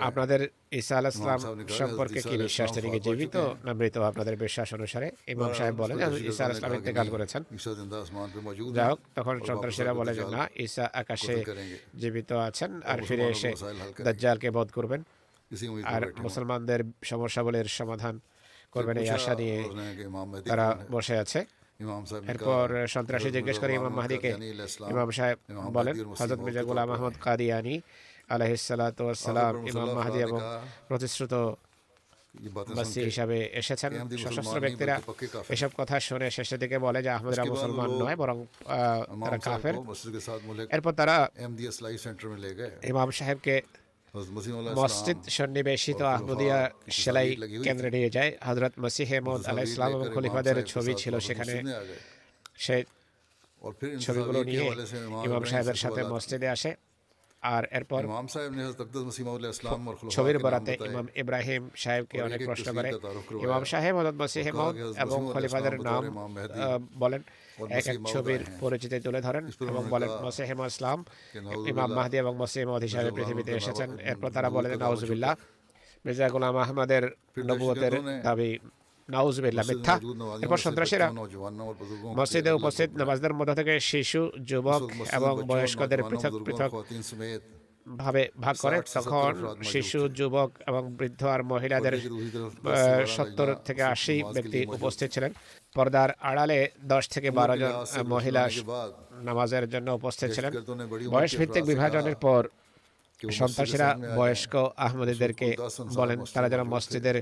আপনাদের ঈসা আলাইহিস সালাম সম্পর্কে কি বিশ্বাস, তিনি কি জীবিত না মৃত? আপনাদের বিশ্বাস অনুসারে ইমাম সাহেব বলেন যে ঈসা আলাইহিস সালাম ইন্তেকাল করেছেন। যাই হোক, তখন সন্ত্রাসীরা বলে যে না, ঈসা আকাশে জীবিত আছেন আর ফিরে এসে দাজ্জালকে বধ করবেন আর মুসলমানদের সমস্যাগুলির সমাধান করবেন, এই আশা নিয়ে তারা বসে আছে। এরপর সন্ত্রাসী জিজ্ঞেস করে ইমাম মাহদিকে। ইমাম সাহেব বলেন হযরত মির্জা গোলাম আহমদ কাদিয়ানী আলাইহিস সালাতু ওয়াস সালাম ইমাম মাহদি এবং প্রতিশ্রুত মাসিহ হিসাবে এসেছেন। সশস্ত্র ব্যক্তিরা এসব কথা শুনে শেষের দিকে বলে যে আহমদরা মুসলমান নয়, বরং তারা কাফের। এরপর তারা ইমাম সাহেবকে মসজিদ সন্নিবেশিত আহমদিয়া সেলাই কেন্দ্রে নিয়ে যায়। হযরত মসিহে মউদ আলাইহিস সালাম এবং খলিফাদের ছবি ছিল সেখানে। সেই ছবিগুলো নিয়ে ইমাম সাহেবের সাথে মসজিদে আসে আর এরপর ছবির বরাতে ইমাম ইব্রাহিম সাহেবকে অনেক প্রশ্ন করে। ইমাম সাহেব হযরত মসিহে মউদ এবং খলিফাদের নাম বলেন, এক এক ছবির পরিচিতি তুলে ধরেন এবং বলেন মসিহে মউদ ইসলাম ইমাম মাহদি এবং মসিহে মউদ হিসাবে পৃথিবীতে এসেছেন। এরপর তারা বলেন নাউজুবিল্লাহ, মির্জা গোলাম আহমদের নবুয়তের দাবি নাউজুবিল্লাহ মিথ্যা। এরপর সন্ত্রাসীরা মসজিদে উপস্থিত নামাজদের মধ্য থেকে শিশু, যুবক এবং বয়স্কদের পৃথক পৃথক ভাবে ভাগ করে। তখন শিশু, যুবক এবং বৃদ্ধ আর মহিলাদের 70 থেকে 80 ব্যক্তি উপস্থিত ছিলেন। পর্দার আড়ালে 10 থেকে 12 জন মহিলা নামাজের জন্য উপস্থিত ছিলেন। বয়স ভিত্তিক বিভাজনের পর সন্ত্রাসীরা বয়স্ক আহমদীদেরকে বলেন তারা যেন মসজিদের